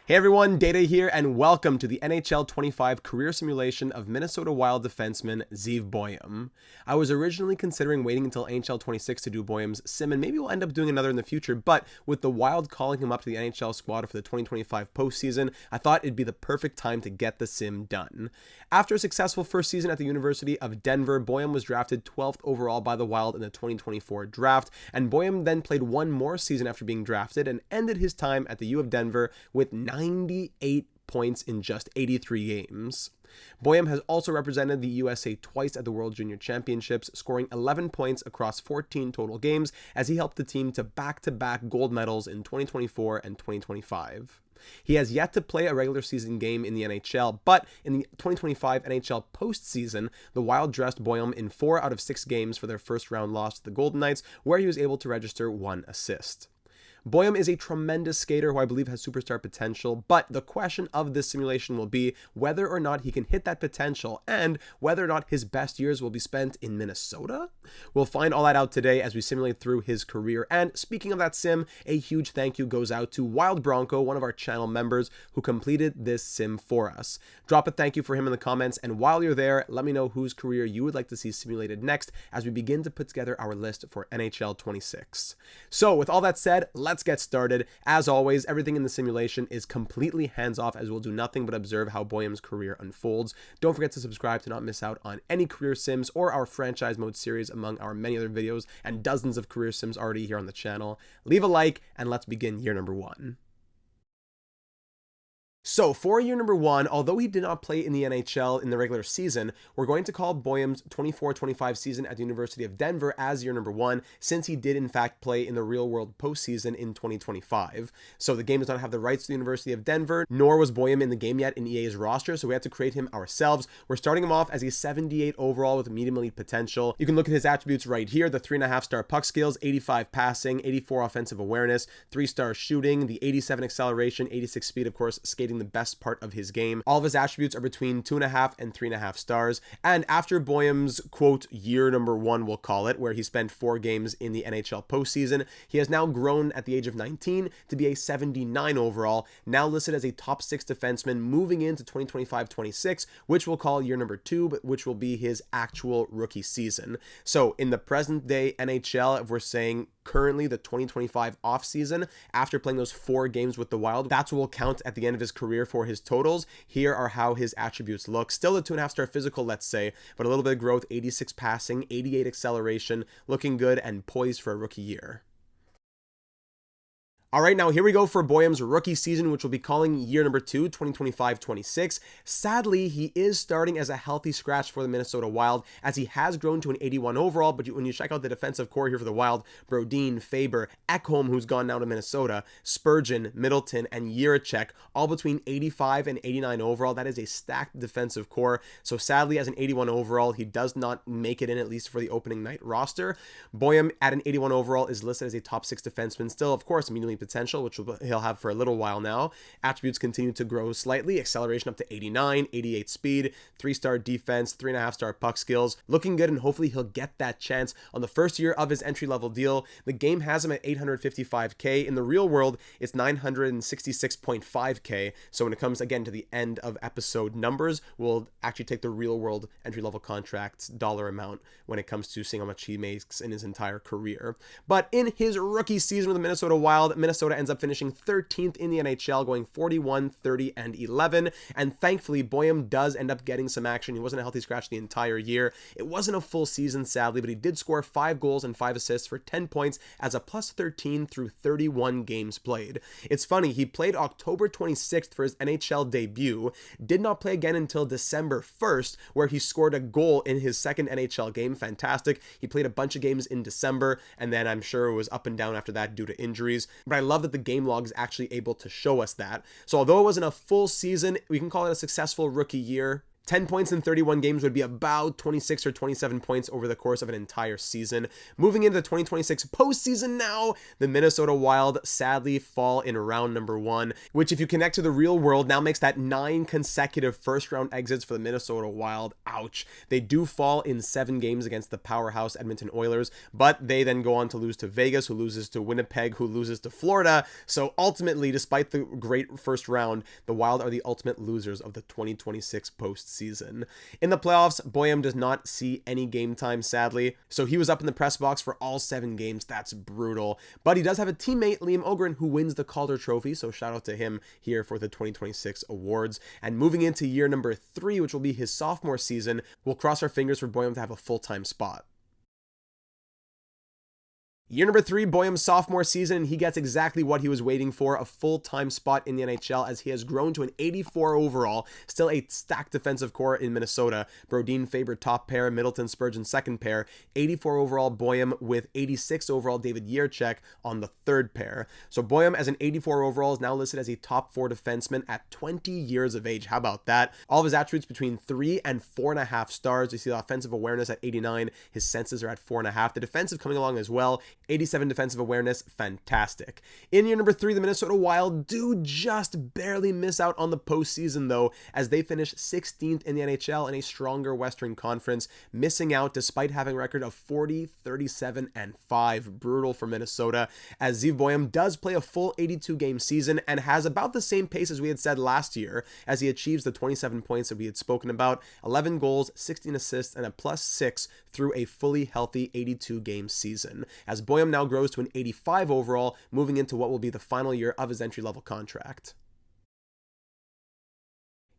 Hey everyone, Data here, and welcome to the NHL 25 career simulation of Minnesota Wild defenseman Zeev Buium. I was originally considering waiting until NHL 26 to do Buium's sim, and maybe we'll end up doing another in the future, but with the Wild calling him up to the NHL squad for the 2025 postseason, I thought it'd be the perfect time to get the sim done. After a successful first season at the University of Denver, Buium was drafted 12th overall by the Wild in the 2024 draft, and Buium then played one more season after being drafted and ended his time at the U of Denver with 98 points in just 83 games. Buium has also represented the USA twice at the World Junior Championships, scoring 11 points across 14 total games as he helped the team to back-to-back gold medals in 2024 and 2025. He has yet to play a regular season game in the NHL, but in the 2025 NHL postseason, the Wild dressed Buium in 4 out of 6 games for their first round loss to the Golden Knights, where he was able to register 1 assist. Buium is a tremendous skater who I believe has superstar potential, but the question of this simulation will be whether or not he can hit that potential and whether or not his best years will be spent in Minnesota. We'll find all that out today as we simulate through his career. And speaking of that sim, a huge thank you goes out to Wild Bronco, one of our channel members who completed this sim for us. Drop a thank you for him in the comments, and while you're there, let me know whose career you would like to see simulated next as we begin to put together our list for NHL 26. So with all that said, let's get started. As always, everything in the simulation is completely hands-off as we'll do nothing but observe how Buium's career unfolds. Don't forget to subscribe to not miss out on any career sims or our franchise mode series among our many other videos and dozens of career sims already here on the channel. Leave a like and let's begin year number 1. So for year number 1, although he did not play in the NHL in the regular season, we're going to call Buium's 24-25 season at the University of Denver as year number 1, since he did in fact play in the real world postseason in 2025. So the game does not have the rights to the University of Denver, nor was Buium in the game yet in EA's roster, so we had to create him ourselves. We're starting him off as a 78 overall with medium elite potential. You can look at his attributes right here: the 3.5-star puck skills, 85 passing, 84 offensive awareness, 3-star shooting, the 87 acceleration, 86 speed, of course, skating the best part of his game. All of his attributes are between 2.5 and 3.5 stars. And after Buium's quote year number 1, we'll call it, where he spent 4 games in the NHL postseason, he has now grown at the age of 19 to be a 79 overall, now listed as a top 6 defenseman moving into 2025-26, which we'll call year number 2, but which will be his actual rookie season. So in the present day NHL, if we're saying currently the 2025 offseason, after playing those 4 games with the Wild, that's what will count at the end of his career for his totals. Here are how his attributes look. Still a 2.5-star physical, let's say, but a little bit of growth: 86 passing, 88 acceleration, looking good and poised for a rookie year. All right, now here we go for Buium's rookie season, which we'll be calling year number 2, 2025-26. Sadly, he is starting as a healthy scratch for the Minnesota Wild, as he has grown to an 81 overall, but when you check out the defensive core here for the Wild, Brodin, Faber, Ekholm, who's gone now to Minnesota, Spurgeon, Middleton, and Jiricek, all between 85 and 89 overall. That is a stacked defensive core. So sadly, as an 81 overall, he does not make it in, at least for the opening night roster. Buium at an 81 overall is listed as a top 6 defenseman. Still, of course, immediately potential, which he'll have for a little while now. Attributes continue to grow slightly: acceleration up to 89, 88 speed, 3-star defense, 3.5-star puck skills, looking good, and hopefully he'll get that chance on the first year of his entry-level deal. The game has him at 855K. In the real world, it's 966.5K. So when it comes again to the end of episode numbers, we'll actually take the real world entry-level contract's dollar amount when it comes to seeing how much he makes in his entire career. But in his rookie season with the Minnesota Wild, Minnesota ends up finishing 13th in the NHL, going 41, 30, and 11. And thankfully, Buium does end up getting some action. He wasn't a healthy scratch the entire year. It wasn't a full season, sadly, but he did score 5 goals and 5 assists for 10 points as a plus 13 through 31 games played. It's funny, he played October 26th for his NHL debut, did not play again until December 1st, where he scored a goal in his second NHL game. Fantastic. He played a bunch of games in December, and then I'm sure it was up and down after that due to injuries. But I love that the game log is actually able to show us that. So although it wasn't a full season, we can call it a successful rookie year. 10 points in 31 games would be about 26 or 27 points over the course of an entire season. Moving into the 2026 postseason now, the Minnesota Wild sadly fall in round number 1, which if you connect to the real world now makes that 9 consecutive first round exits for the Minnesota Wild. Ouch. They do fall in 7 games against the powerhouse Edmonton Oilers, but they then go on to lose to Vegas, who loses to Winnipeg, who loses to Florida. So ultimately, despite the great first round, the Wild are the ultimate losers of the 2026 postseason. In the playoffs, Buium does not see any game time, sadly, so he was up in the press box for all 7 games. That's brutal. But he does have a teammate, Liam Ogren, who wins the Calder Trophy, so shout out to him here for the 2026 awards. And moving into year number 3, which will be his sophomore season, we'll cross our fingers for Buium to have a full-time spot. Year number 3, Buium's sophomore season, he gets exactly what he was waiting for, a full-time spot in the NHL as he has grown to an 84 overall, still a stacked defensive core in Minnesota. Brodin, Faber top pair, Middleton, Spurgeon second pair, 84 overall Buium with 86 overall David Jiricek on the third pair. So Buium as an 84 overall is now listed as a top 4 defenseman at 20 years of age. How about that? All of his attributes between 3 and 4.5 stars. You see the offensive awareness at 89, his senses are at 4.5. The defensive coming along as well. 87 defensive awareness, fantastic. In year number 3, the Minnesota Wild do just barely miss out on the postseason though, as they finish 16th in the NHL in a stronger Western Conference, missing out despite having a record of 40, 37, and 5. Brutal for Minnesota, as Zeev Buium does play a full 82-game season and has about the same pace as we had said last year, as he achieves the 27 points that we had spoken about, 11 goals, 16 assists, and a +6 through a fully healthy 82-game season. As Buium now grows to an 85 overall, moving into what will be the final year of his entry-level contract.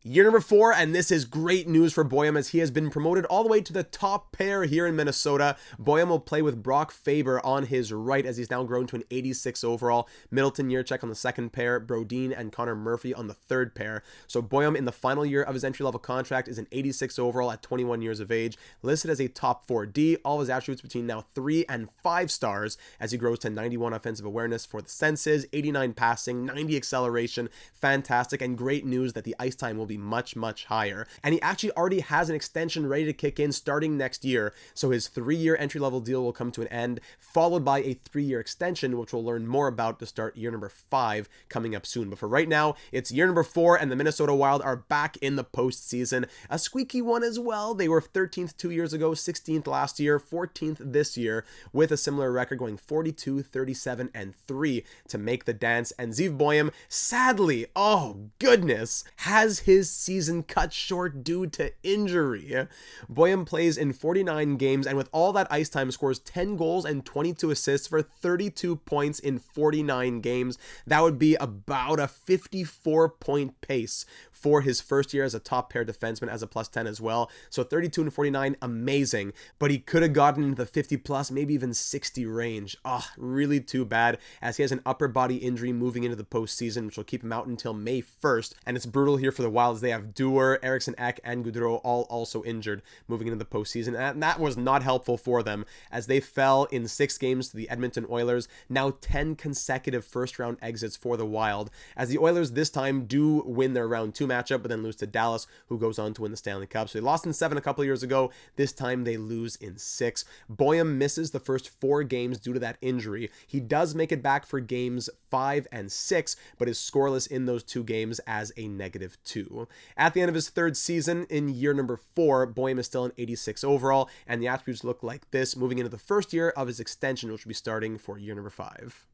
Year number 4, and this is great news for Buium as he has been promoted all the way to the top pair here in Minnesota. Buium will play with Brock Faber on his right as he's now grown to an 86 overall. Middleton, Jiricek on the second pair, Brodin and Connor Murphy on the third pair. So Buium in the final year of his entry-level contract is an 86 overall at 21 years of age, listed as a top 4D, all of his attributes between now 3 and 5 stars as he grows to 91 offensive awareness for the senses, 89 passing, 90 acceleration. Fantastic, and great news that the ice time will be much higher, and he actually already has an extension ready to kick in starting next year, so his 3-year entry-level deal will come to an end, followed by a 3-year extension, which we'll learn more about to start year number 5 coming up soon. But for right now, it's year number 4, and the Minnesota Wild are back in the postseason, a squeaky one as well. They were 13th 2 years ago, 16th last year, 14th this year, with a similar record going 42, 37, and 3 to make the dance. And Zeev Buium, sadly, oh goodness, has his season cut short due to injury. Buium plays in 49 games and with all that ice time scores 10 goals and 22 assists for 32 points in 49 games. That would be about a 54-point pace for his first year as a top pair defenseman as a +10 as well. So 32 and 49, amazing. But he could have gotten into the 50 plus, maybe even 60 range. Really too bad, as he has an upper body injury moving into the postseason, which will keep him out until May 1st. And it's brutal here for the Wild as they have Duer, Eriksson Ek, and Gaudreau all also injured moving into the postseason. And that was not helpful for them as they fell in 6 games to the Edmonton Oilers. Now 10 consecutive first round exits for the Wild, as the Oilers this time do win their round 2 matchup, but then lose to Dallas, who goes on to win the Stanley Cup. So they lost in 7 a couple years ago. This time they lose in 6. Buium misses the first 4 games due to that injury. He does make it back for games 5 and 6, but is scoreless in those 2 games as a -2. At the end of his 3rd season, in year number 4, Buium is still an 86 overall, and the attributes look like this moving into the first year of his extension, which will be starting for year number 5.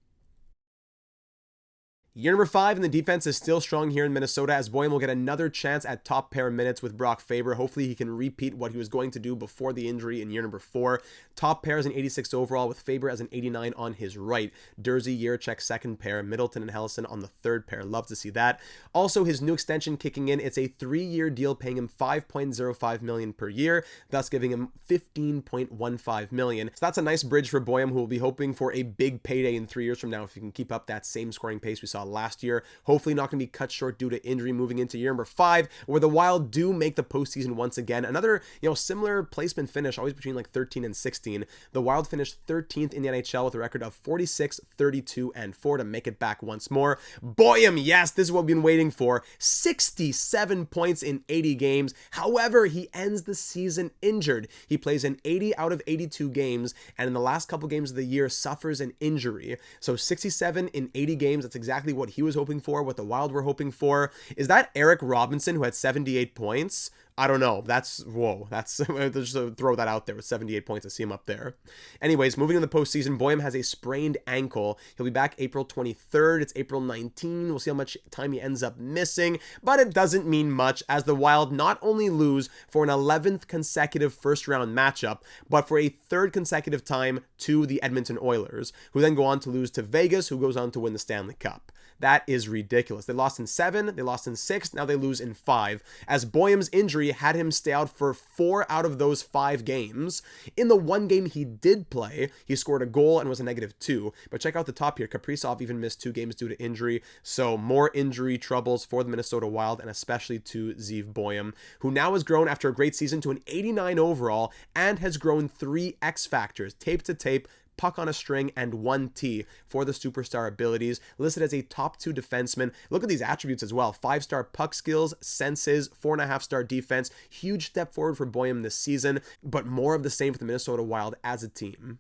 Year number 5, and the defense is still strong here in Minnesota, as Buium will get another chance at top pair minutes with Brock Faber. Hopefully he can repeat what he was going to do before the injury in year number 4. Top pair is an 86 overall with Faber as an 89 on his right. Durzi, Jiricek second pair, Middleton and Helleson on the third pair. Love to see that. Also, his new extension kicking in. It's a 3-year deal paying him $5.05 million per year, thus giving him $15.15 million. So that's a nice bridge for Buium, who will be hoping for a big payday in 3 years from now if he can keep up that same scoring pace we saw last year. Hopefully not going to be cut short due to injury moving into year number 5, where the Wild do make the postseason once again. Another, similar placement finish, always between like 13 and 16. The Wild finished 13th in the NHL with a record of 46, 32, and 4 to make it back once more. Buium, yes, this is what we've been waiting for. 67 points in 80 games. However, he ends the season injured. He plays in 80 out of 82 games, and in the last couple games of the year suffers an injury. So 67 in 80 games, that's exactly what he was hoping for, what the Wild were hoping for. Is that Eric Robinson, who had 78 points? I don't know. Whoa. That's just throw that out there with 78 points. I see him up there. Anyways, moving into the postseason, Buium has a sprained ankle. He'll be back April 23rd. It's April 19. We'll see how much time he ends up missing, but it doesn't mean much as the Wild not only lose for an 11th consecutive first round matchup, but for a third consecutive time to the Edmonton Oilers, who then go on to lose to Vegas, who goes on to win the Stanley Cup. That is ridiculous. They lost in 7, they lost in 6, now they lose in 5, as Buium's injury had him stay out for 4 out of those 5 games. In the one game he did play, he scored a goal and was a -2, but check out the top here. Kaprizov even missed 2 games due to injury, so more injury troubles for the Minnesota Wild, and especially to Zeev Buium, who now has grown after a great season to an 89 overall and has grown 3 X factors, tape to tape, puck on a string, and 1T for the superstar abilities, listed as a top 2 defenseman. Look at these attributes as well. 5-star puck skills, senses, 4.5-star defense. Huge step forward for Buium this season, but more of the same for the Minnesota Wild as a team.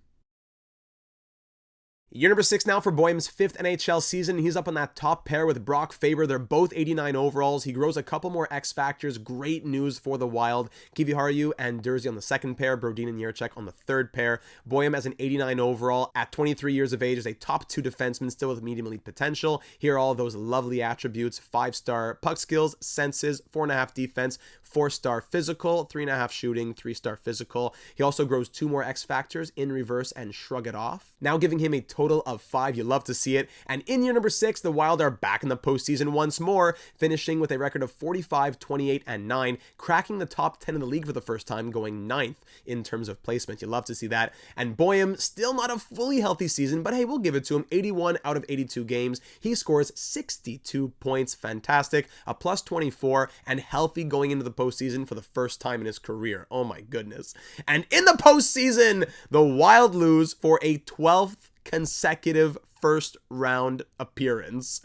Year number 6 now for Buium's 5th NHL season. He's up on that top pair with Brock Faber. They're both 89 overalls. He grows a couple more X factors. Great news for the Wild. Kiviharju and Durzi on the second pair. Brodin and Jiricek on the third pair. Buium as an 89 overall at 23 years of age is a top 2 defenseman, still with medium elite potential. Here are all those lovely attributes. 5-star puck skills, senses, 4.5 defense, 4-star physical, 3.5 shooting, 3-star physical. He also grows 2 more X factors in reverse and shrug it off, now giving him a total of 5. You love to see it. And in year number 6, the Wild are back in the postseason once more, finishing with a record of 45, 28, and 9, cracking the top 10 in the league for the first time, going 9th in terms of placement. You love to see that. And Buium, still not a fully healthy season, but hey, we'll give it to him. 81 out of 82 games. He scores 62 points. Fantastic. A plus 24 and healthy going into the postseason for the first time in his career. Oh my goodness. And in the postseason, the Wild lose for a 12th consecutive first round appearance.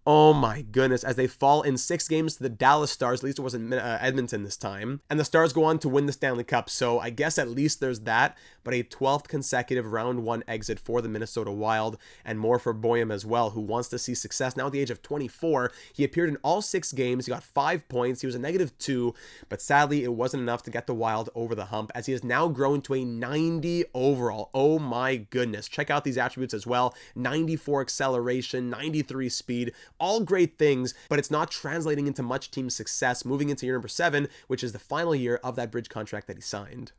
Oh my goodness, as they fall in 6 games to the Dallas Stars. At least it wasn't Edmonton this time. And the Stars go on to win the Stanley Cup, so I guess at least there's that. But a 12th consecutive round 1 exit for the Minnesota Wild, and more for Buium as well, who wants to see success. Now at the age of 24, he appeared in all 6 games. He got 5 points. He was a -2, but sadly it wasn't enough to get the Wild over the hump, as he has now grown to a 90 overall. Oh my goodness. Check out these attributes as well. 94 acceleration, 93 speed. All great things, but it's not translating into much team success moving into year number 7, which is the final year of that bridge contract that he signed.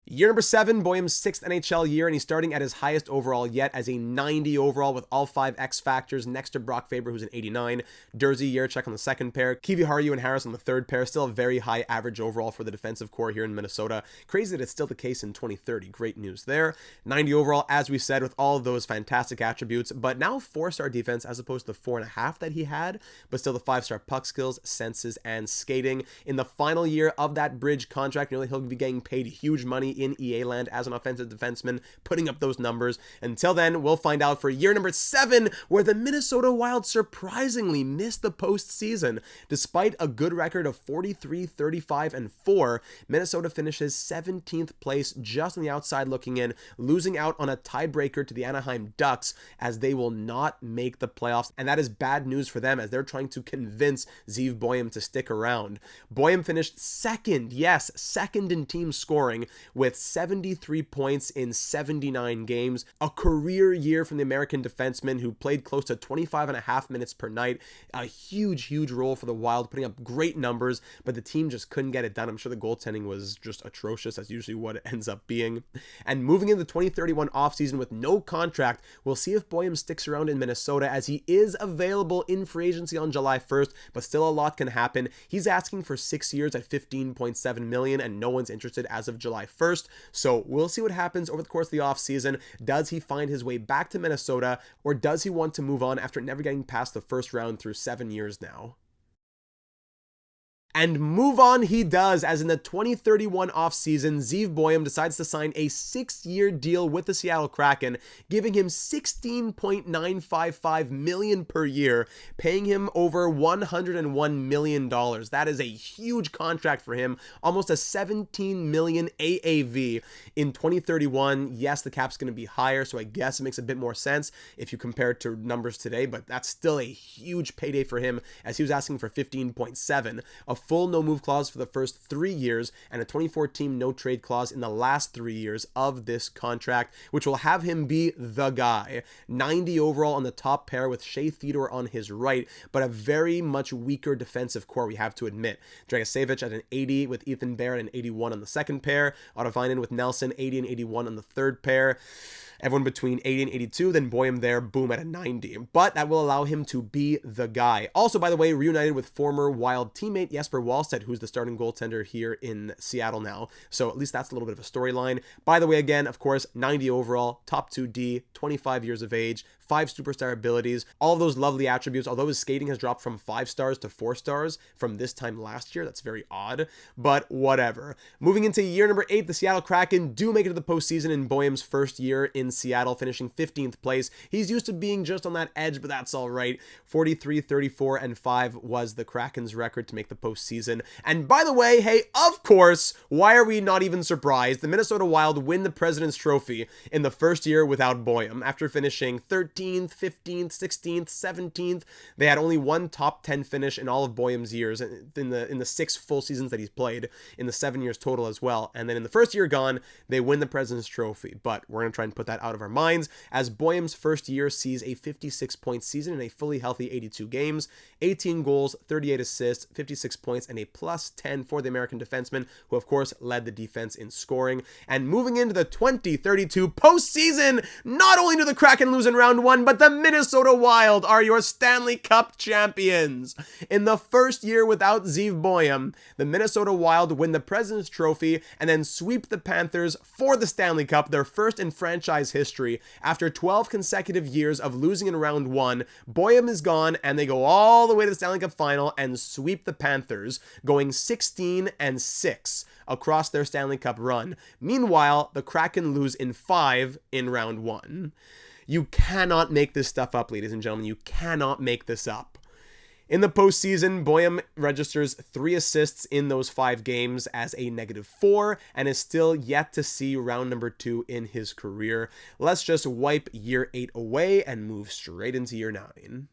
Year number 7, Buium's 6th NHL year, and he's starting at his highest overall yet as a 90 overall with all 5 X factors next to Brock Faber, who's an 89. Durzi, Jiricek on the second pair. Kiviharju and Harris on the third pair. Still a very high average overall for the defensive core here in Minnesota. Crazy that it's still the case in 2030. Great news there. 90 overall, as we said, with all of those fantastic attributes, but now 4-star defense as opposed to the 4.5 that he had, but still the 5-star puck skills, senses, and skating. In the final year of that bridge contract, nearly he'll be getting paid huge money in EA land as an offensive defenseman, putting up those numbers. Until then, we'll find out for year number 7, where the Minnesota Wild surprisingly missed the postseason. Despite a good record of 43, 35, and 4, Minnesota finishes 17th place, just on the outside looking in, losing out on a tiebreaker to the Anaheim Ducks, as they will not make the playoffs, and that is bad news for them, as they're trying to convince Zeev Buium to stick around. Buium finished second, yes, second in team scoring, with 73 points in 79 games. A career year from the American defenseman, who played close to 25.5 minutes per night. A huge role for the Wild, putting up great numbers, but the team just couldn't get it done. I'm sure the goaltending was just atrocious, as usually what it ends up being. And moving into the 2031 offseason with no contract, we'll see if Buium sticks around in Minnesota, as he is available in free agency on July 1st, but still a lot can happen. He's asking for 6 years at $15.7 million, and no one's interested as of July 1st. first. So we'll see what happens over the course of the offseason. Does he find his way back to Minnesota, or does he want to move on after never getting past the first round through 7 years now? And move on he does, as in the 2031 offseason, Zeev Buium decides to sign a 6-year deal with the Seattle Kraken, giving him $16.955 million per year, paying him over $101 million. That is a huge contract for him, almost a $17 million AAV in 2031. Yes, the cap's going to be higher, so I guess it makes a bit more sense if you compare it to numbers today, but that's still a huge payday for him, as he was asking for 15.7, a full no-move clause for the first 3 years, and a 2014 no-trade clause in the last 3 years of this contract, which will have him be the guy. 90 overall on the top pair with Shea Theodore on his right, but a very much weaker defensive core, we have to admit. Dragicevic at an 80 with Ethan Bear at an 81 on the second pair, Ottavainen with Nelson 80 and 81 on the third pair. Everyone between 80 and 82, then Buium there, boom, at a 90. But that will allow him to be the guy. Also, by the way, reunited with former Wild teammate Jesper Wallstedt, who's the starting goaltender here in Seattle now. So at least that's a little bit of a storyline. By the way, again, of course, 90 overall, top 2D, 25 years of age, 5 superstar abilities, all of those lovely attributes. Although his skating has dropped from 5 stars to 4 stars from this time last year, that's very odd, but whatever. Moving into year number 8, the Seattle Kraken do make it to the postseason in Buium's first year in Seattle, finishing 15th place. He's used to being just on that edge, but that's all right. 43, 34, and 5 was the Kraken's record to make the postseason. And by the way, hey, of course, why are we not even surprised? The Minnesota Wild win the President's Trophy in the first year without Buium, after finishing 13th, 15th, 16th, 17th. They had only one top 10 finish in all of Buium's years, in the 6 full seasons that he's played, in the 7 years total as well. And then in the first year gone, they win the President's Trophy. But we're going to try and put that out of our minds, as Buium's first year sees a 56-point season in a fully healthy 82 games, 18 goals, 38 assists, 56 points, and a plus 10 for the American defenseman, who of course led the defense in scoring. And moving into the 2032 postseason, not only do the Kraken lose in round 1, but the Minnesota Wild are your Stanley Cup champions. In the first year without Zeev Buium, the Minnesota Wild win the President's Trophy and then sweep the Panthers for the Stanley Cup, their first in franchise history. After 12 consecutive years of losing in round 1, Buium is gone, and they go all the way to the Stanley Cup final and sweep the Panthers, going 16-6 across their Stanley Cup run. Meanwhile, the Kraken lose in 5 in round 1. You cannot make this stuff up, ladies and gentlemen. You cannot make this up. In the postseason, Buium registers 3 assists in those 5 games as a -4 and is still yet to see round number 2 in his career. Let's just wipe year 8 away and move straight into year 9.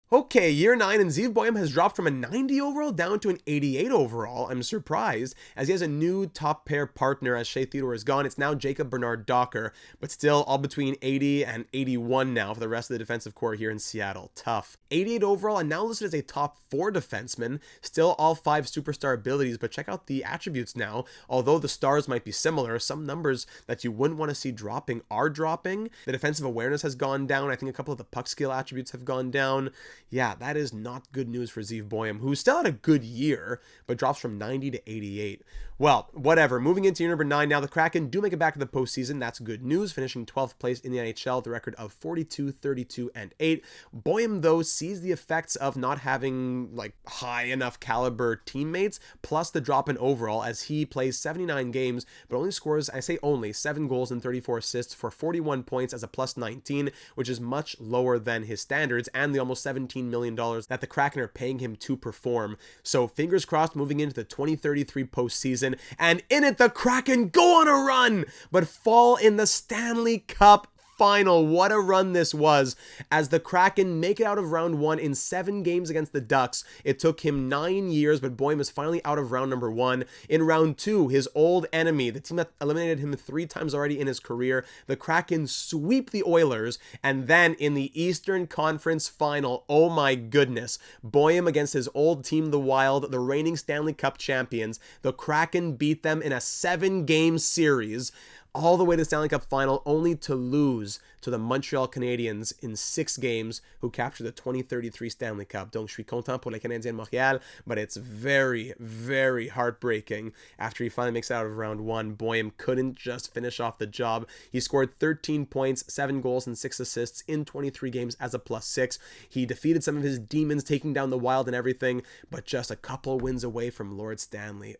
Okay, year 9, and Zeev Buium has dropped from a 90 overall down to an 88 overall. I'm surprised, as he has a new top pair partner as Shea Theodore is gone. It's now Jacob Bernard Docker, but still all between 80 and 81 now for the rest of the defensive core here in Seattle. Tough. 88 overall, and now listed as a top 4 defenseman. Still all 5 superstar abilities, but check out the attributes now. Although the stars might be similar, some numbers that you wouldn't want to see dropping are dropping. The defensive awareness has gone down. I think a couple of the puck skill attributes have gone down. Yeah, that is not good news for Zeev Buium, who still had a good year, but drops from 90 to 88. Well, whatever. Moving into year number 9 now, the Kraken do make it back to the postseason. That's good news, finishing 12th place in the NHL, the record of 42, 32, and 8. Buium, though, sees the effects of not having, high enough caliber teammates, plus the drop in overall, as he plays 79 games, but only scores, I say only, 7 goals and 34 assists for 41 points as a plus 19, which is much lower than his standards, and the almost $17 million that the Kraken are paying him to perform. So fingers crossed moving into the 2033 postseason, and in it the Kraken go on a run, but fall in the Stanley Cup final. What a run this was, as the Kraken make it out of round 1 in 7 games against the Ducks. It took him 9 years, but Buium is finally out of round number 1. In round 2, his old enemy, the team that eliminated him 3 times already in his career, the Kraken sweep the Oilers, and then in the Eastern Conference final, oh my goodness, Buium against his old team, the Wild, the reigning Stanley Cup champions, the Kraken beat them in a 7-game series. all the way to the Stanley Cup final, only to lose to the Montreal Canadiens in 6 games, who captured the 2033 Stanley Cup. Donc, je suis content pour les Canadiens de Montréal, but it's very, very heartbreaking. After he finally makes it out of round 1, Buium couldn't just finish off the job. He scored 13 points, 7 goals, and 6 assists in 23 games as a +6. He defeated some of his demons, taking down the Wild and everything, but just a couple wins away from Lord Stanley.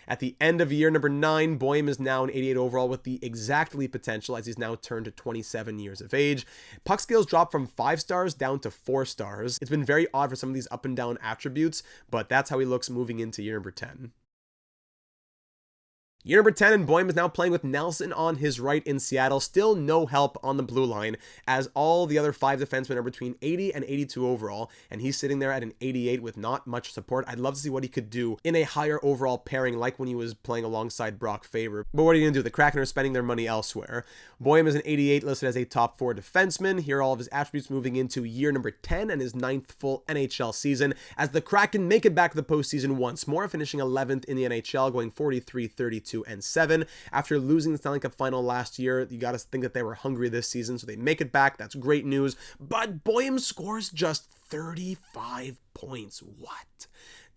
At the end of year number 9, Buium is now an 88 overall with the exact elite potential, as he's now turned to 27 years of age. Puck skills dropped from 5 stars down to 4 stars. It's been very odd for some of these up and down attributes, but that's how he looks moving into year number 10. Year number 10, and Buium is now playing with Nelson on his right in Seattle. Still no help on the blue line, as all the other 5 defensemen are between 80 and 82 overall, and he's sitting there at an 88 with not much support. I'd love to see what he could do in a higher overall pairing, like when he was playing alongside Brock Faber. But what are you going to do? The Kraken are spending their money elsewhere. Buium is an 88, listed as a top 4 defenseman. Here are all of his attributes moving into year number 10 and his 9th full NHL season, as the Kraken make it back to the postseason once more, finishing 11th in the NHL, going 43-32 and 7. After losing the Stanley Cup final last year, you got to think that they were hungry this season, so they make it back. That's great news. But Buium scores just 35 points. What?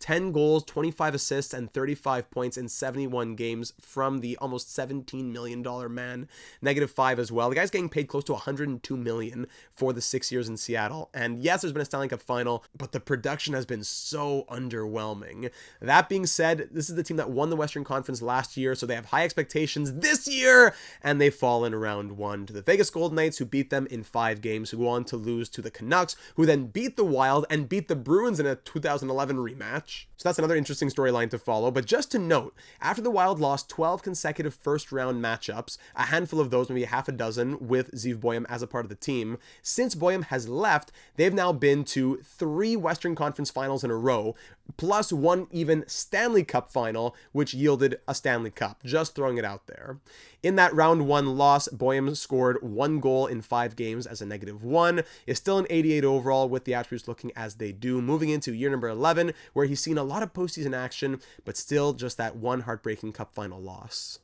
10 goals, 25 assists, and 35 points in 71 games from the almost $17 million man. -5 as well. The guy's getting paid close to $102 million for the 6 years in Seattle. And yes, there's been a Stanley Cup final, but the production has been so underwhelming. That being said, this is the team that won the Western Conference last year, so they have high expectations this year, and they fall in round 1 to the Vegas Golden Knights, who beat them in 5 games, who go on to lose to the Canucks, who then beat the Wild and beat the Bruins in a 2011 rematch. So that's another interesting storyline to follow. But just to note, after the Wild lost 12 consecutive first-round matchups, a handful of those, maybe half a dozen, with Zeev Buium as a part of the team, since Buium has left, they've now been to 3 Western Conference finals in a row, plus 1 even Stanley Cup final, which yielded a Stanley Cup. Just throwing it out there. In that round 1 loss, Buium scored 1 goal in 5 games as a -1, is still an 88 overall with the attributes looking as they do, moving into year number 11, where he's seen a lot of postseason action, but still just that 1 heartbreaking cup final loss.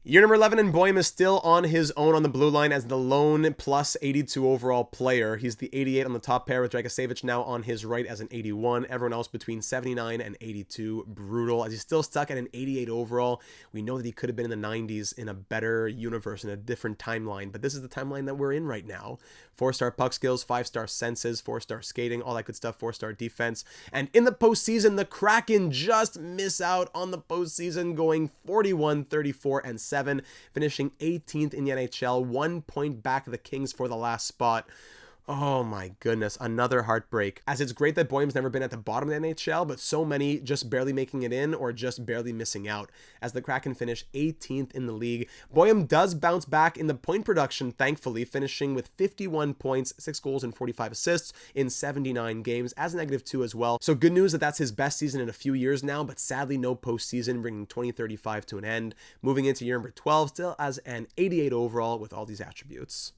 Year number 11, and Buium is still on his own on the blue line as the lone plus 82 overall player. He's the 88 on the top pair, with Dragicevic now on his right as an 81. Everyone else between 79 and 82. Brutal, as he's still stuck at an 88 overall. We know that he could have been in the 90s in a better universe, in a different timeline, but this is the timeline that we're in right now. 4-star puck skills, 5-star senses, 4-star skating, all that good stuff, 4-star defense. And in the postseason, the Kraken just miss out on the postseason, going 41-34 and 7, finishing 18th in the NHL, 1 point back of the Kings for the last spot. Oh my goodness, another heartbreak. As it's great that Buium's never been at the bottom of the NHL, but so many just barely making it in or just barely missing out, as the Kraken finish 18th in the league. Buium does bounce back in the point production, thankfully, finishing with 51 points, 6 goals, and 45 assists in 79 games, as a -2 as well. So good news that that's his best season in a few years now, but sadly no postseason, bringing 2035 to an end. Moving into year number 12, still as an 88 overall with all these attributes.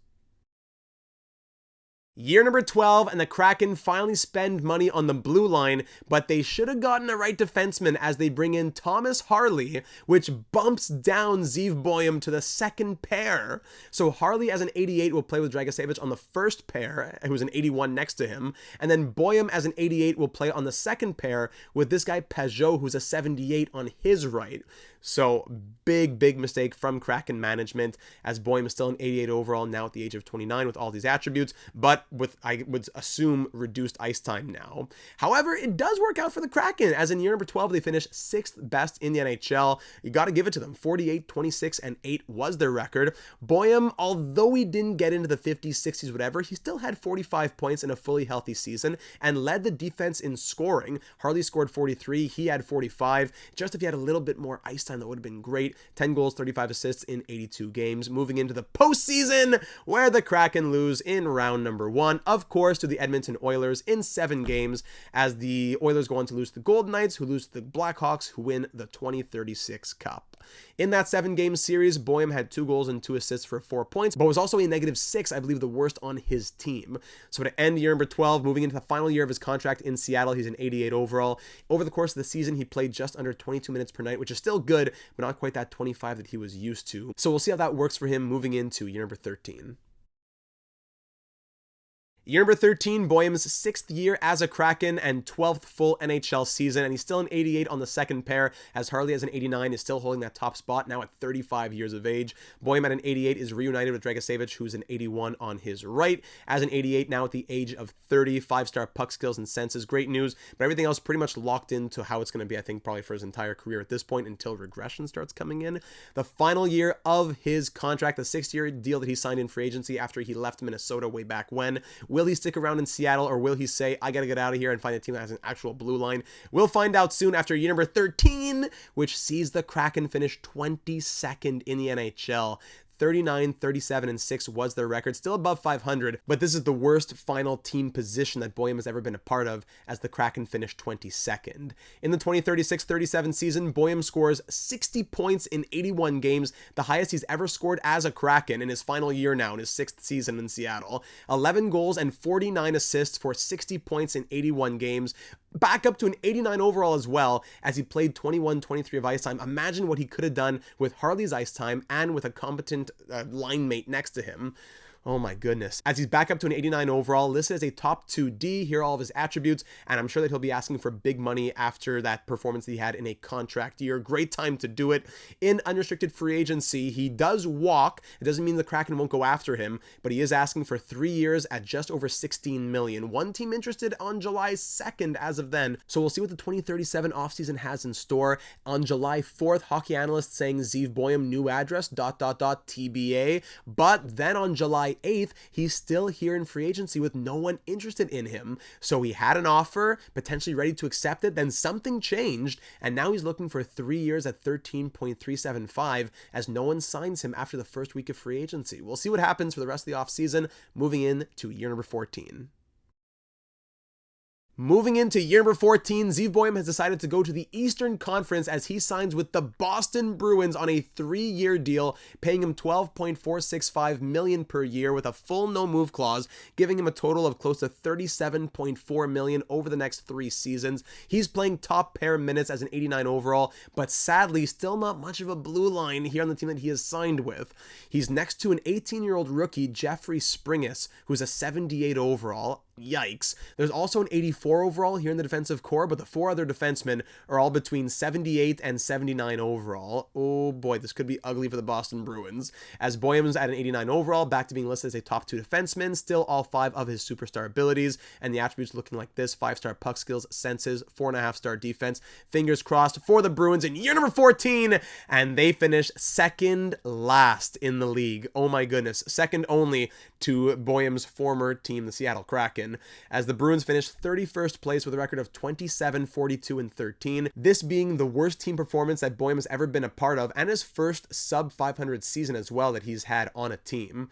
Year number 12, and the Kraken finally spend money on the blue line, but they should have gotten a right defenseman as they bring in Thomas Harley, which bumps down Zeev Buium to the second pair. So Harley as an 88 will play with Dragicevic on the first pair, who's an 81 next to him, and then Buium as an 88 will play on the second pair with this guy Peugeot, who's a 78 on his right. So big mistake from Kraken management, as Buium is still an 88 overall now at the age of 29 with all these attributes, but with, I would assume, reduced ice time now. However, it does work out for the Kraken, as in year number 12, they finished 6th best in the NHL. You got to give it to them. 48, 26, and 8 was their record. Buium, although he didn't get into the 50s, 60s, whatever, he still had 45 points in a fully healthy season and led the defense in scoring. Harley scored 43, he had 45. Just if he had a little bit more ice time, that would have been great. 10 goals, 35 assists in 82 games. Moving into the postseason, where the Kraken lose in round number 1, of course, to the Edmonton Oilers in 7 games, as the Oilers go on to lose to the Golden Knights, who lose to the Blackhawks, who win the 2036 Cup. In that 7-game series, Buium had 2 goals and 2 assists for 4 points, but was also a -6, I believe the worst on his team. So to end year number 12, moving into the final year of his contract in Seattle, he's an 88 overall. Over the course of the season, he played just under 22 minutes per night, which is still good, but not quite that 25 that he was used to. So we'll see how that works for him moving into year number 13. Year number 13, Buium's 6th year as a Kraken and 12th full NHL season, and he's still an 88 on the second pair, as Harley as an 89 is still holding that top spot now at 35 years of age. Buium at an 88 is reunited with Dragicevic, who's an 81 on his right. As an 88 now at the age of 30, 5-star puck skills and senses, great news, but everything else pretty much locked into how it's going to be, I think, probably for his entire career at this point until regression starts coming in. The final year of his contract, the 6-year deal that he signed in free agency after he left Minnesota way back when. Will he stick around in Seattle, or will he say, I gotta get out of here and find a team that has an actual blue line? We'll find out soon after year number 13, which sees the Kraken finish 22nd in the NHL. 39, 37, and 6 was their record, still above 500, but this is the worst final team position that Buium has ever been a part of, as the Kraken finished 22nd. In the 2036-37 season, Buium scores 60 points in 81 games, the highest he's ever scored as a Kraken in his final year now, in his 6th season in Seattle. 11 goals and 49 assists for 60 points in 81 games, back up to an 89 overall as well, as he played 21-23 of ice time. Imagine what he could have done with Harley's ice time and with a competent line mate next to him. Oh my goodness. As he's back up to an 89 overall, listed as a top 2D, here are all of his attributes, and I'm sure that he'll be asking for big money after that performance that he had in a contract year. Great time to do it. In unrestricted free agency, he does walk. It doesn't mean the Kraken won't go after him, but he is asking for 3 years at just over $16 million. One team interested on July 2nd as of then, so we'll see what the 2037 offseason has in store. On July 4th, hockey analysts saying Zeev Buium, new address, ... TBA, but then on July 8th, he's still here in free agency with no one interested in him. So he had an offer, potentially ready to accept it, then something changed, and now he's looking for 3 years at $13.375 as no one signs him after the first week of free agency. We'll see what happens for the rest of the offseason, moving into year number 14. Moving into year number 14, Zeev Buium has decided to go to the Eastern Conference as he signs with the Boston Bruins on a 3-year deal, paying him $12.465 million per year with a full no-move clause, giving him a total of close to $37.4 million over the next 3 seasons. He's playing top pair minutes as an 89 overall, but sadly still not much of a blue line here on the team that he is signed with. He's next to an 18-year-old rookie, Jeffrey Springus, who's a 78 overall. Yikes. There's also an 84 overall here in the defensive core, but the 4 other defensemen are all between 78 and 79 overall. Oh boy, this could be ugly for the Boston Bruins. As Buium's at an 89 overall, back to being listed as a top 2 defenseman, still all 5 of his superstar abilities, and the attributes looking like this: 5-star puck skills, senses, 4.5-star defense. Fingers crossed for the Bruins in year number 14, and they finish second last in the league. Oh my goodness, second only to Buium's former team, the Seattle Kraken, as the Bruins finished 31st place with a record of 27, 42, and 13. This being the worst team performance that Buium has ever been a part of, and his first sub-500 season as well that he's had on a team.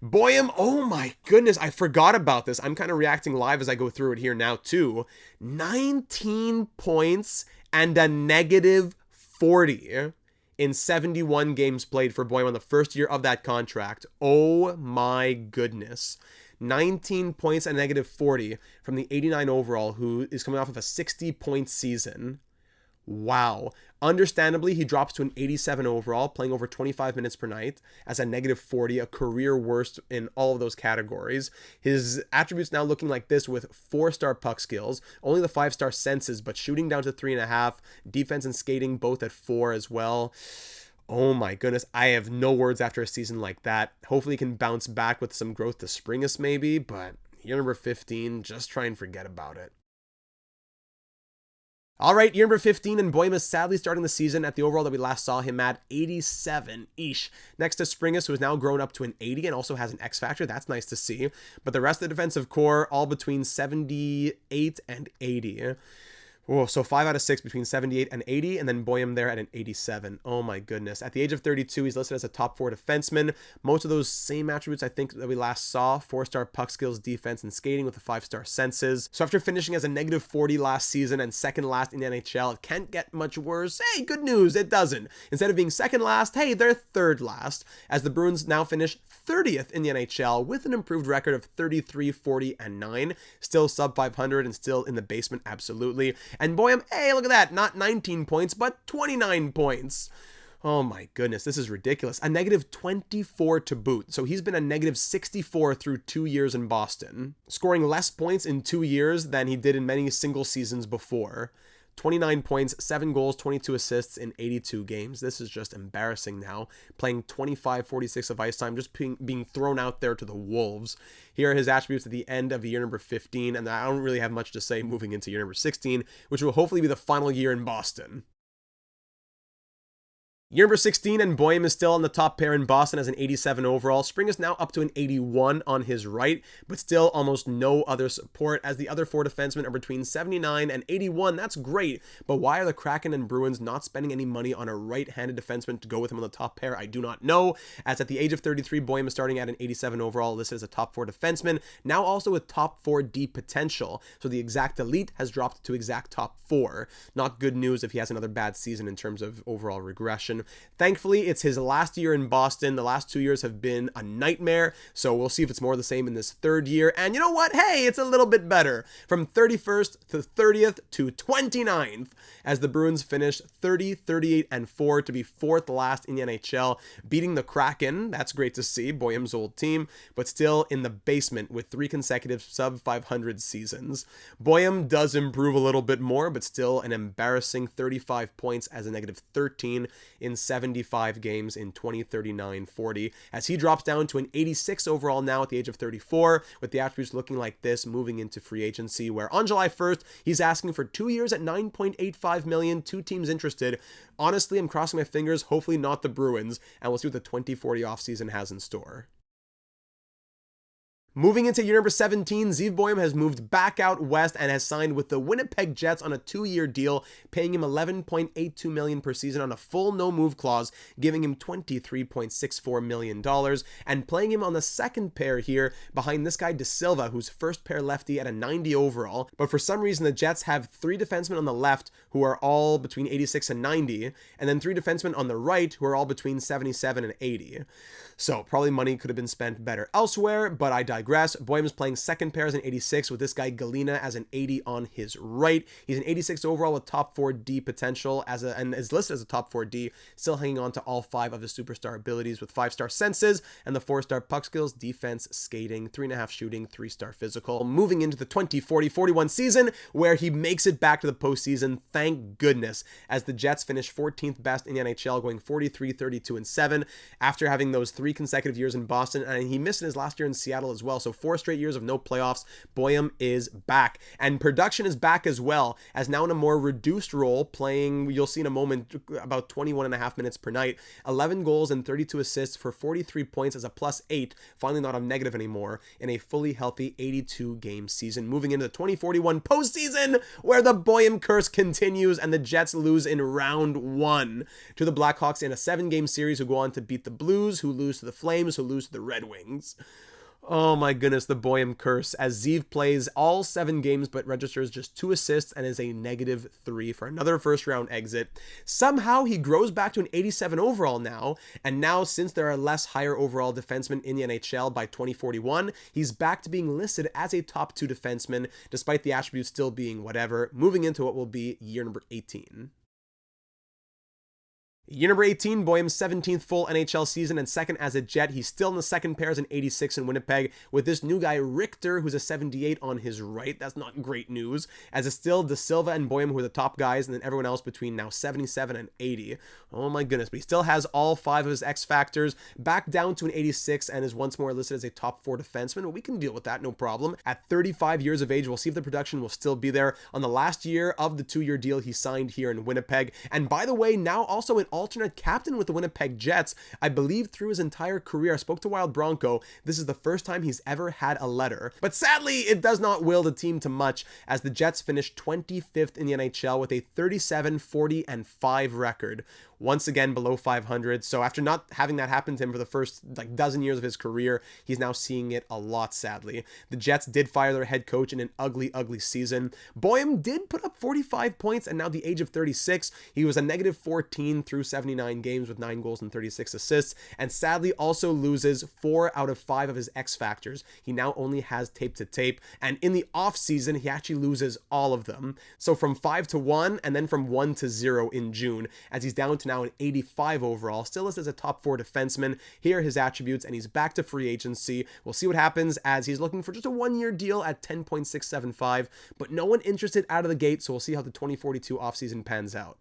Buium, oh my goodness, I forgot about this. I'm kind of reacting live as I go through it here now too. 19 points and a -40 in 71 games played for Buium on the first year of that contract. Oh my goodness. 19 points and -40 from the 89 overall, who is coming off of a 60-point season. Wow. Understandably, he drops to an 87 overall, playing over 25 minutes per night as a -40, a career worst in all of those categories. His attributes now looking like this with 4-star puck skills, only the 5-star senses, but shooting down to 3.5, defense and skating both at 4 as well. Oh my goodness, I have no words after a season like that. Hopefully he can bounce back with some growth to Springus maybe, but year number 15, just try and forget about it. All right, year number 15, and Buium is sadly starting the season at the overall that we last saw him at, 87-ish. Next to Springus, who has now grown up to an 80 and also has an X factor. That's nice to see. But the rest of the defensive core, all between 78 and 80. Oh, so 5 out of 6 between 78 and 80, and then Buium there at an 87. Oh my goodness. At the age of 32, he's listed as a top 4 defenseman. Most of those same attributes I think that we last saw. 4-star puck skills, defense, and skating with the 5-star senses. So after finishing as a negative 40 last season and second last in the NHL, it can't get much worse. Hey, good news, it doesn't. Instead of being second last, hey, they're third last, as the Bruins now finish 30th in the NHL with an improved record of 33, 40, and 9. Still sub 500 and still in the basement, absolutely. And Buium, hey, look at that, not 19 points, but 29 points. Oh my goodness, this is ridiculous. A negative 24 to boot. So he's been a negative 64 through 2 years in Boston, scoring less points in 2 years than he did in many single seasons before. 29 points, 7 goals, 22 assists in 82 games. This is just embarrassing now. Playing 25-46 of ice time, just being thrown out there to the wolves. Here are his attributes at the end of year number 15, and I don't really have much to say moving into year number 16, which will hopefully be the final year in Boston. Year number 16, and Buium is still on the top pair in Boston as an 87 overall. Spring is now up to an 81 on his right, but still almost no other support, as the other 4 defensemen are between 79 and 81. That's great, but why are the Kraken and Bruins not spending any money on a right-handed defenseman to go with him on the top pair? I do not know, as at the age of 33, Buium is starting at an 87 overall, listed as a top 4 defenseman, now also with top 4D potential. So the exact elite has dropped to exact top 4. Not good news if he has another bad season in terms of overall regression. Thankfully, it's his last year in Boston. The last 2 years have been a nightmare, so we'll see if it's more of the same in this third year. And you know what? Hey, it's a little bit better. From 31st to 30th to 29th, as the Bruins finish 30, 38, and 4 to be 4th last in the NHL, beating the Kraken. That's great to see, Buium's old team, but still in the basement with 3 consecutive sub-500 seasons. Buium does improve a little bit more, but still an embarrassing 35 points as a negative 13 in 75 games in 2039-40, as he drops down to an 86 overall now at the age of 34, with the attributes looking like this moving into free agency, where on July 1st, he's asking for 2 years at $9.85 million, 2 teams interested. Honestly, I'm crossing my fingers, hopefully not the Bruins, and we'll see what the 2040 offseason has in store. Moving into year number 17, Zeev Buium has moved back out west and has signed with the Winnipeg Jets on a 2-year deal, paying him $11.82 million per season on a full no-move clause, giving him $23.64 million, and playing him on the second pair here behind this guy De Silva, who's first pair lefty at a 90 overall. But for some reason, the Jets have 3 defensemen on the left who are all between 86 and 90, and then 3 defensemen on the right who are all between 77 and 80. So probably money could have been spent better elsewhere, but I digress. Buium is playing second pair as an 86 with this guy Galena as an 80 on his right. He's an 86 overall with top 4D potential and is listed as a top 4D, still hanging on to all 5 of his superstar abilities with 5-star senses and the 4-star puck skills, defense, skating, 3.5 shooting, 3-star physical. Moving into the 2040-41 season, where he makes it back to the postseason, thank goodness, as the Jets finish 14th best in the NHL, going 43, 32, and 7 after having those 3 consecutive years in Boston, and he missed in his last year in Seattle as well. So 4 straight years of no playoffs. Buium is back, and production is back as well, as now in a more reduced role, playing, you'll see in a moment, about 21.5 minutes per night, 11 goals and 32 assists for 43 points as a +8, finally not a negative anymore, in a fully healthy 82-game season. Moving into the 2041 postseason, where the Buium curse continues and the Jets lose in round 1 to the Blackhawks in a 7-game series, who go on to beat the Blues, who lose to the Flames, who lose to the Red Wings. Oh my goodness, the Buium curse, as Zeev plays all 7 games but registers just 2 assists and is a -3 for another first-round exit. Somehow he grows back to an 87 overall now, and now since there are less higher overall defensemen in the NHL by 2041, he's back to being listed as a top 2 defenseman, despite the attributes still being whatever, moving into what will be year number 18. Year number 18, Buium's 17th full NHL season and second as a Jet. He's still in the second pair as an 86 in Winnipeg with this new guy Richter, who's a 78 on his right. That's not great news, as it's still De Silva and Buium who are the top guys, and then everyone else between now 77 and 80. Oh my goodness, but he still has all 5 of his X factors, back down to an 86, and is once more listed as a top 4 defenseman. Well, we can deal with that, no problem. At 35 years of age, we'll see if the production will still be there on the last year of the 2-year deal he signed here in Winnipeg. And by the way, now also in alternate captain with the Winnipeg Jets, I believe through his entire career. I spoke to Wild Bronco. This is the first time he's ever had a letter. But sadly, it does not will the team to much, as the Jets finished 25th in the NHL with a 37-40-5 record. Once again below 500. So after not having that happen to him for the first dozen years of his career, he's now seeing it a lot, sadly. The Jets did fire their head coach in an ugly season. Buium did put up 45 points, and now at the age of 36, he was a -14 through 79 games with 9 goals and 36 assists, and sadly also loses 4 out of 5 of his X factors. He now only has tape to tape, and in the off season, he actually loses all of them. So from 5 to 1, and then from 1 to 0 in June, as he's down to now an 85 overall, still listed as a top 4 defenseman. Here are his attributes, and he's back to free agency. We'll see what happens, as he's looking for just a 1-year deal at 10.675, but no one interested out of the gate, so we'll see how the 2042 offseason pans out.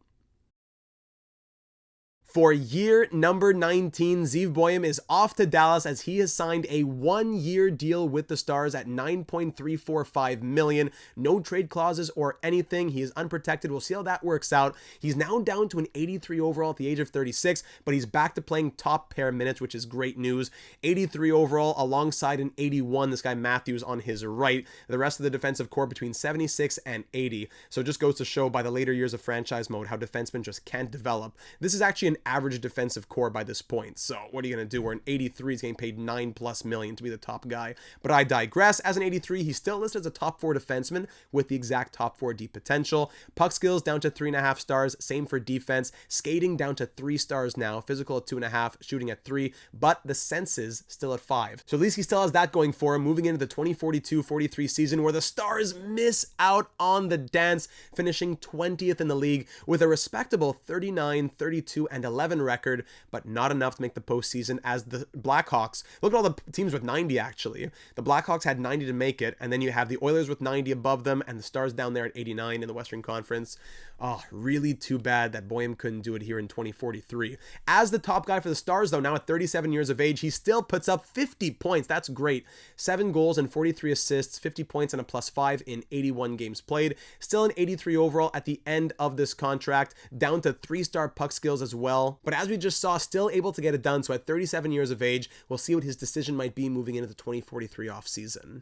For year number 19, Zeev Buium is off to Dallas, as he has signed a 1-year deal with the Stars at $9.345 million. No trade clauses or anything. He is unprotected. We'll see how that works out. He's now down to an 83 overall at the age of 36, but he's back to playing top pair minutes, which is great news. 83 overall alongside an 81, this guy Matthews on his right. The rest of the defensive core between 76 and 80. So it just goes to show by the later years of franchise mode how defensemen just can't develop. This is actually an average defensive core by this point. So what are you going to do? Where an 83 is getting paid $9+ million to be the top guy. But I digress. As an 83, he's still listed as a top 4 defenseman with the exact top 4 D potential. Puck skills down to 3.5 stars. Same for defense. Skating down to 3 stars now. Physical at 2.5. Shooting at 3. But the senses still at 5. So at least he still has that going for him. Moving into the 2042-43 season, where the Stars miss out on the dance, finishing 20th in the league with a respectable 39, 32, and 11 record, but not enough to make the postseason, as the Blackhawks, look at all the teams with 90 actually. The Blackhawks had 90 to make it, and then you have the Oilers with 90 above them, and the Stars down there at 89 in the Western Conference. Oh, really too bad that Buium couldn't do it here in 2043. As the top guy for the Stars, though, now at 37 years of age, he still puts up 50 points. That's great. 7 goals and 43 assists, 50 points and a +5 in 81 games played. Still an 83 overall at the end of this contract, down to 3-star puck skills as well. But as we just saw, still able to get it done. So at 37 years of age, we'll see what his decision might be moving into the 2043 offseason.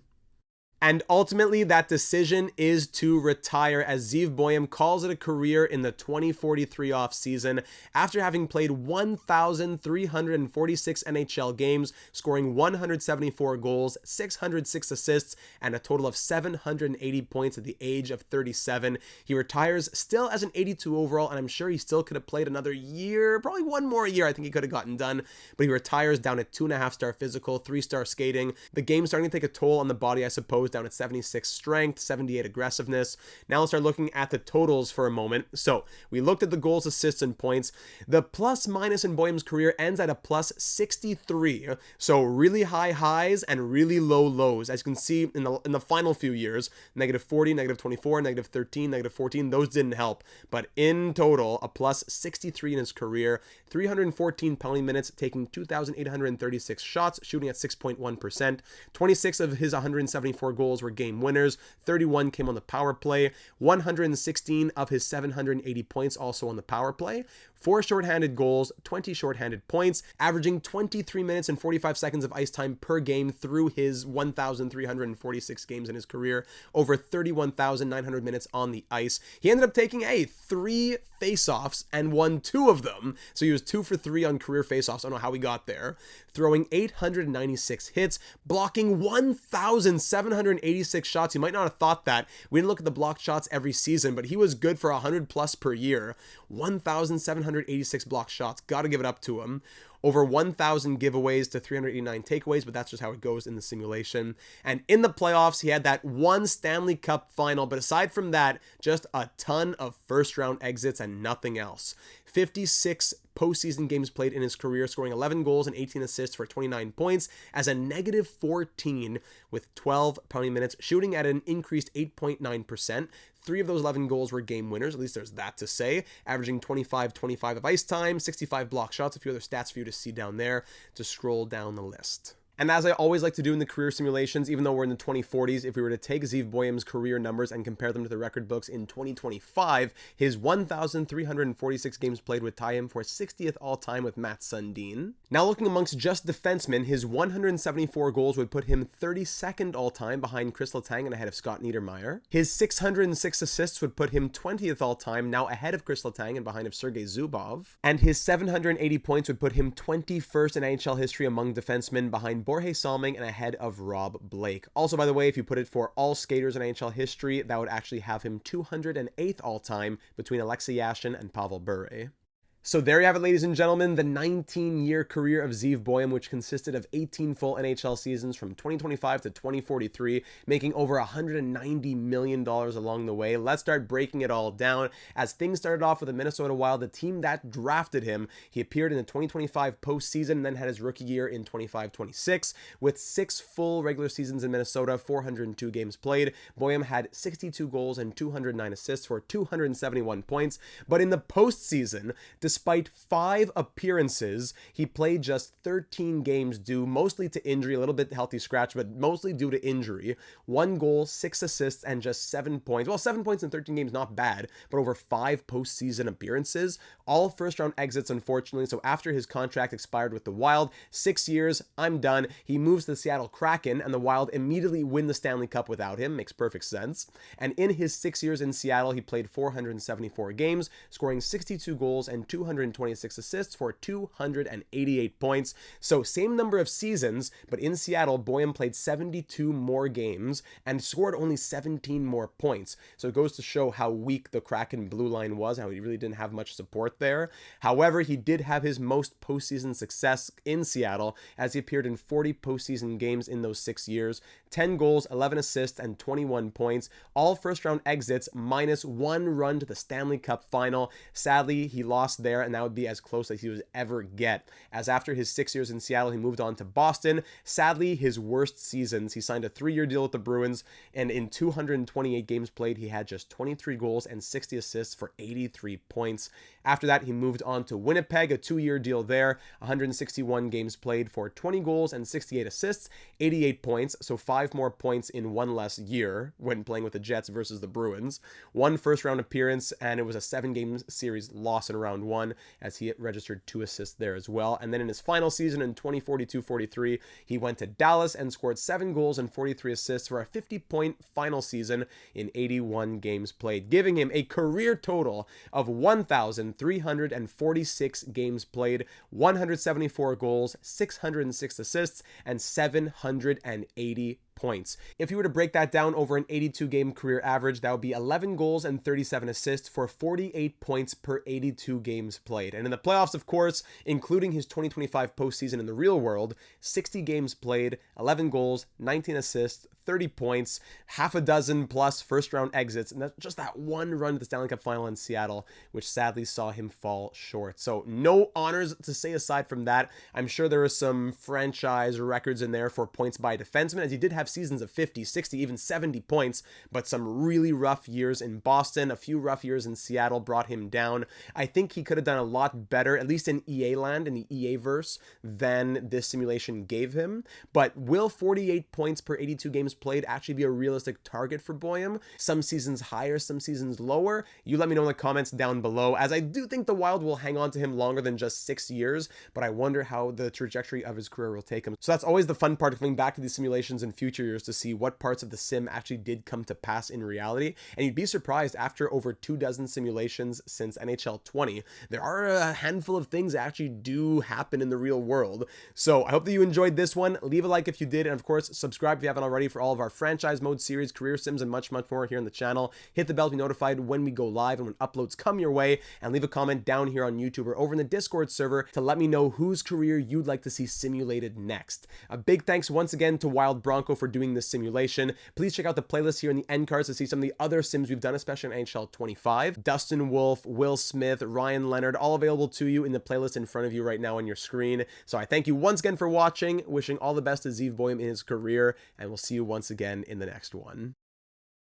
And ultimately, that decision is to retire, as Zeev Buium calls it a career in the 2043 offseason after having played 1,346 NHL games, scoring 174 goals, 606 assists, and a total of 780 points at the age of 37. He retires still as an 82 overall, and I'm sure he still could have played another year, probably one more year I think he could have gotten done, but he retires down at 2.5-star physical, 3-star skating. The game's starting to take a toll on the body, I suppose, down at 76 strength, 78 aggressiveness. Now let's start looking at the totals for a moment. So we looked at the goals, assists, and points. The plus minus in Buium's career ends at a +63. So really high highs and really low lows. As you can see in the final few years, -40, -24, -13, -14, those didn't help. But in total, a +63 in his career, 314 penalty minutes, taking 2,836 shots, shooting at 6.1%. 26 of his 174 goals were game winners, 31 came on the power play, 116 of his 780 points also on the power play, 4 shorthanded goals, 20 shorthanded points, averaging 23 minutes and 45 seconds of ice time per game through his 1,346 games in his career, over 31,900 minutes on the ice. He ended up taking 3 face-offs and won 2 of them, so he was 2 for 3 on career face-offs. I don't know how he got there. Throwing 896 hits, blocking 1,786 shots. You might not have thought that. We didn't look at the blocked shots every season, but he was good for 100+ per year. 1,786 blocked shots. Got to give it up to him. Over 1,000 giveaways to 389 takeaways, but that's just how it goes in the simulation. And in the playoffs, he had that 1 Stanley Cup final, but aside from that, just a ton of first-round exits and nothing else. 56 postseason games played in his career, scoring 11 goals and 18 assists for 29 points as a -14 with 12 penalty minutes, shooting at an increased 8.9%. 3 of those 11 goals were game winners, at least there's that to say, averaging 25 of ice time, 65 block shots, a few other stats for you to see down there to scroll down the list. And as I always like to do in the career simulations, even though we're in the 2040s, if we were to take Zeev Buium's career numbers and compare them to the record books in 2025, his 1,346 games played would tie him for 60th all-time with Mats Sundin. Now looking amongst just defensemen, his 174 goals would put him 32nd all-time behind Chris Letang and ahead of Scott Niedermayer. His 606 assists would put him 20th all-time, now ahead of Chris Letang and behind of Sergei Zubov. And his 780 points would put him 21st in NHL history among defensemen behind Borje Salming and ahead of Rob Blake. Also, by the way, if you put it for all skaters in NHL history, that would actually have him 208th all-time between Alexei Yashin and Pavel Bure. So there you have it, ladies and gentlemen, the 19-year career of Zeev Buium, which consisted of 18 full NHL seasons from 2025 to 2043, making over $190 million along the way. Let's start breaking it all down. As things started off with the Minnesota Wild, the team that drafted him, he appeared in the 2025 postseason and then had his rookie year in 25-26. With 6 full regular seasons in Minnesota, 402 games played, Buium had 62 goals and 209 assists for 271 points. But in the postseason, despite 5 appearances, he played just 13 games due mostly to injury, a little bit healthy scratch, but mostly due to injury. 1 goal, 6 assists, and just 7 points. Well, 7 points in 13 games, not bad, but over 5 postseason appearances. All first-round exits, unfortunately, so after his contract expired with the Wild, 6 years, I'm done. He moves to the Seattle Kraken, and the Wild immediately win the Stanley Cup without him. Makes perfect sense. And in his 6 years in Seattle, he played 474 games, scoring 62 goals and 226 assists for 288 points. So same number of seasons, but in Seattle, Buium played 72 more games and scored only 17 more points. So it goes to show how weak the Kraken blue line was, how he really didn't have much support there. However, he did have his most postseason success in Seattle as he appeared in 40 postseason games in those 6 years, 10 goals, 11 assists, and 21 points. All first-round exits minus 1 run to the Stanley Cup final. Sadly, he lost there, and that would be as close as he would ever get, as after his 6 years in Seattle, he moved on to Boston. Sadly, his worst seasons, he signed a 3-year deal with the Bruins, and in 228 games played, he had just 23 goals and 60 assists for 83 points. After that, he moved on to Winnipeg, a 2-year deal there, 161 games played for 20 goals and 68 assists, 88 points, so 5 more points in 1 less year when playing with the Jets versus the Bruins. 1 first-round appearance, and it was a 7-game series loss in round 1, as he registered 2 assists there as well. And then in his final season in 2042-43, he went to Dallas and scored 7 goals and 43 assists for a 50-point final season in 81 games played, giving him a career total of 1,346 games played, 174 goals, 606 assists, and 780 points. If you were to break that down over an 82-game career average, that would be 11 goals and 37 assists for 48 points per 82 games played. And in the playoffs, of course, including his 2025 postseason in the real world, 60 games played, 11 goals, 19 assists, 30 points, half a dozen plus first-round exits, and that's just that 1 run to the Stanley Cup final in Seattle, which sadly saw him fall short. So no honors to say aside from that. I'm sure there are some franchise records in there for points by defenseman, as he did have seasons of 50, 60, even 70 points, but some really rough years in Boston, a few rough years in Seattle brought him down. I think he could have done a lot better, at least in EA land, in the EA verse, than this simulation gave him. But will 48 points per 82 games played actually be a realistic target for Buium? Some seasons higher, some seasons lower? You let me know in the comments down below, as I do think the Wild will hang on to him longer than just 6 years, but I wonder how the trajectory of his career will take him. So that's always the fun part of coming back to these simulations in future years, to see what parts of the sim actually did come to pass in reality. And you'd be surprised, after over 24 simulations since NHL 20, there are a handful of things that actually do happen in the real world. So I hope that you enjoyed this one. Leave a like if you did, and of course subscribe if you haven't already for all of our franchise mode series, career sims, and much more here on the channel. Hit the bell to be notified when we go live and when uploads come your way, and leave a comment down here on YouTube or over in the Discord server to let me know whose career you'd like to see simulated next. A big thanks once again to Wild Bronco for doing this simulation. Please check out the playlist here in the end cards to see some of the other sims we've done, especially in NHL 25. Dustin Wolf, Will Smith, Ryan Leonard, all available to you in the playlist in front of you right now on your screen. So I thank you once again for watching, wishing all the best to Zeev Buium in his career, and we'll see you once again in the next one.